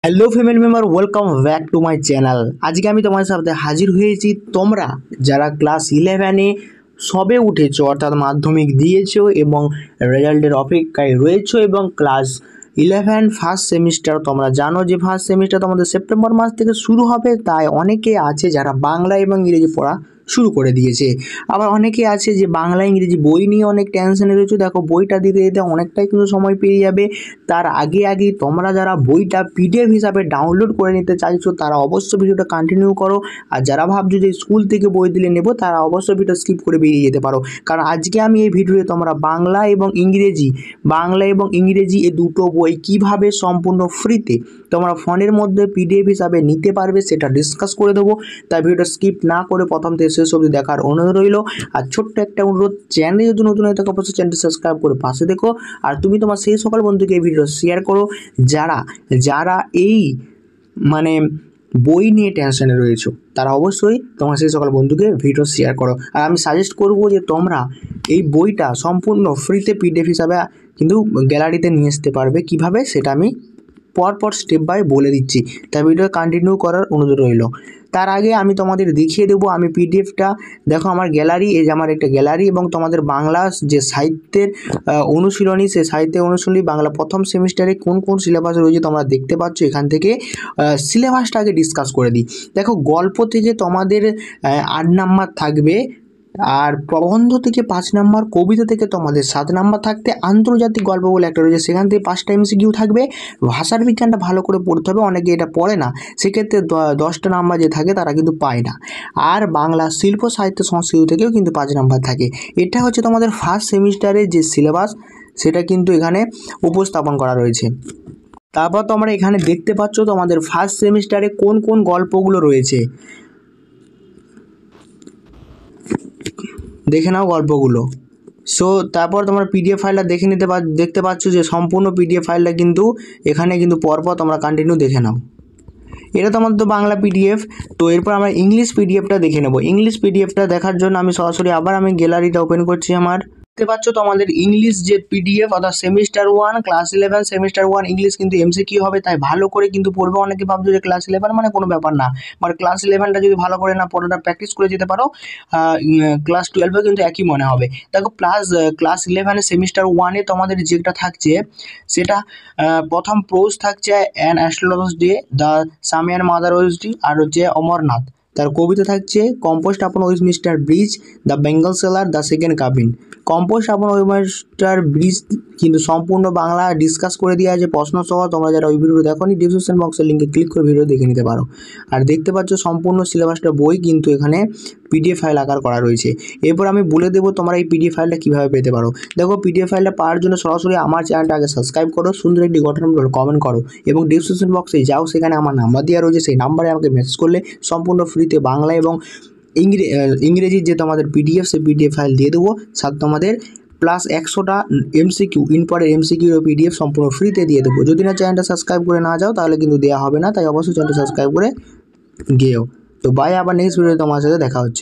Hello family member, welcome back to my channel. আজকে আমি তোমার সাথে হাজির হয়েছি। তোমরা যারা ক্লাস 11-এ সবে উঠেছো, অর্থাৎ মাধ্যমিক দিয়েছো এবং রেজাল্টের অপেক্ষায় রয়েছো, এবং ক্লাস 11 ফার্স্ট সেমিস্টার, তোমরা জানো যে ফার্স্ট সেমিস্টার তোমাদের সেপ্টেম্বর মাস থেকে শুরু হবে। তাই অনেকে আছে যারা বাংলা এবং ইংরেজি পড়া শুরু করে দিয়েছে, আবার অনেকে আছে যে বাংলা ইংরেজি বই নিয়ে অনেক টেনশনে রয়েছে। দেখো, বইটা দিতে দিতে অনেকটাই কিন্তু সময় পেরিয়ে যাবে। তার আগে তোমরা যারা বইটা পিডিএফ হিসাবে ডাউনলোড করে নিতে চাইছো তারা অবশ্যই ভিডিওটা কন্টিনিউ করো। আর যারা ভাবছো যে স্কুল থেকে বই দিলে নেবো তারা অবশ্যই ভিডিও স্কিপ করে বেরিয়ে যেতে পারো, কারণ আজকে আমি এই ভিডিওতে তোমরা বাংলা এবং ইংরেজি এই দুটো বই কিভাবে সম্পূর্ণ ফ্রিতে তোমরা ফোনের মধ্যে পিডিএফ হিসাবে নিতে পারবে সেটা ডিসকাস করে দেবো। তাই ভিডিওটা স্কিপ না করে প্রথম থেকে শেষ অবধি দেখার অনুরোধ রইল। আর ছোট্ট একটা অনুরোধ, চ্যানেলে যদি নতুন হয়ে থাকে অবশ্যই চ্যানেলটি সাবস্ক্রাইব করে পাশে দেখো। আর তুমি তোমার সেই সকল বন্ধুকে এই ভিডিও শেয়ার করো যারা এই বই নিয়ে টেনশনে রয়েছো, তারা অবশ্যই তোমার সেই সকল বন্ধুকে ভিডিও শেয়ার করো। আর আমি সাজেস্ট করবো যে তোমরা এই বইটা সম্পূর্ণ ফ্রিতে পিডিএফ হিসাবে কিন্তু গ্যালারিতে নিয়ে আসতে পারবে। কিভাবে সেটা আমি পরপর স্টেপ বাই বলে দিচ্ছি, তাই ভিডিও কন্টিনিউ করার অনুরোধ রইল। তার আগে আমি তোমাদের দেখিয়ে দেবো আমি পিডিএফটা। দেখো, আমার গ্যালারি, এই যে আমার একটা গ্যালারি, এবং তোমাদের বাংলা যে সাহিত্যের অনুশীলনী, সেই সাহিত্যের অনুশীলনী বাংলা প্রথম সেমিস্টারে কোন কোন সিলেবাস রয়েছে তোমরা দেখতে পাচ্ছ। এখান থেকে সিলেবাসটা আগে ডিসকাস করে দিই। দেখো, গল্প থেকে তোমাদের 8 নাম্বার থাকবে, আর প্রবন্ধ থেকে 5 নাম্বার, কবিতা থেকে তোমাদের 7 নাম্বার থাকতে, আন্তর্জাতিক গল্প বলে একটা রয়েছে সেখান থেকে 5টা এমসিকিউ থাকবে। ভাষার বিজ্ঞানটা ভালো করে পড়তে হবে, অনেকে এটা পড়ে না, সেক্ষেত্রে 10টা নাম্বার যে থাকে তারা কিন্তু পায় না। আর বাংলা শিল্প সাহিত্য সংস্কৃতি থেকেও কিন্তু 5 নাম্বার থাকে। এটা হচ্ছে তোমাদের ফার্স্ট সেমিস্টারের যে সিলেবাস, সেটা কিন্তু এখানে উপস্থাপন করা রয়েছে। তারপর তোমরা এখানে দেখতে পাচ্ছ তোমাদের ফার্স্ট সেমিস্টারে কোন কোন গল্পগুলো রয়েছে, দেখে নাও গল্পগুলো। সো তারপর তোমরা পিডিএফ ফাইলটা দেখতে পাচ্ছ যে সম্পূর্ণ পিডিএফ ফাইলটা কিন্তু এখানে কিন্তু পরপর তোমরা কন্টিনিউ দেখে নাও। এটা তোমাদের তো বাংলা পিডিএফ। তো এরপর আমরা ইংলিশ পিডিএফটা দেখে নেব। ইংলিশ পিডিএফটা দেখার জন্য আমি সরাসরি আবার গ্যালারিটা ওপেন করছি। আমার দেখতে পাচ্ছ তোমাদের ইংলিশ যে পিডিএফ, অর্থাৎ সেমিস্টার 1 ক্লাস 11 সেমিস্টার 1 ইংলিশ কিন্তু এমসিকিউ হবে, তাই ভালো করে কিন্তু পড়বে। অনেকে ভাবছো যে ক্লাস 11 মানে কোনো ব্যাপার না, ক্লাস 11টা যদি ভালো করে না পড়াটা প্র্যাকটিস করে যেতে পারো, ক্লাস 12এও কিন্তু একই মনে হবে। দেখো, ক্লাস 11 সেমিস্টার 1-এ তোমাদের যেটা থাকছে সেটা প্রথম প্রোজ থাকছে অ্যান অ্যাস্ট্রোলজার্স ডে, দ্য সামিয়ান মাদার ওয়েসডি, আর হচ্ছে অমরনাথ। তার কবিতা থাকছে composed upon Westminster bridge, the bangle sellers, the second কাবিন। Composed upon Westminster bridge কিন্তু সম্পূর্ণ বাংলা ডিসকাস করে দেওয়া আছে প্রশ্ন সহ। তোমরা যারা ওই ভিডিও দেখো নি, ডিসক্রিপশন বক্সের লিঙ্কে ক্লিক করে ভিডিও দেখে নিতে পারো। আর দেখতে পাচ্ছ সম্পূর্ণ সিলেবাসটা বই কিন্তু এখানে পিডিএফ ফাইল আকার করা রয়েছে। এরপর আমি বলে দেবো তোমরা এই পিডিএফ ফাইলটা কীভাবে পেতে পারো। দেখো, পিডিএফ ফাইলটা পাওয়ার জন্য সরাসরি আমার চ্যানেলটা আগে সাবস্ক্রাইব করো, সুন্দর একটি গঠনমূলক কমেন্ট করো, এবং ডিসক্রিপশন বক্সে যাও, সেখানে আমার নাম্বার দেওয়া রয়েছে, সেই নাম্বারে আমাকে মেসেজ করলে সম্পূর্ণ ফ্রিতে বাংলা এবং ইংরেজির যে তোমাদের পিডিএফ, সেই পিডিএফ ফাইল দিয়ে দেবো। সাথে তোমাদের প্লাস 100টা এমসিকিউ, ইনপরের এমসিকিউ পিডিএফ সম্পূর্ণ ফ্রিতে দিয়ে দেবো। যদি না চ্যানেলটা সাবস্ক্রাইব করে না যাও তাহলে কিন্তু দেওয়া হবে না, তাই অবশ্যই চ্যানেলটা সাবস্ক্রাইব করে গিয়েও। তো বাই, আবার নেক্সট ভিডিওতে তোমার সাথে দেখা হচ্ছে।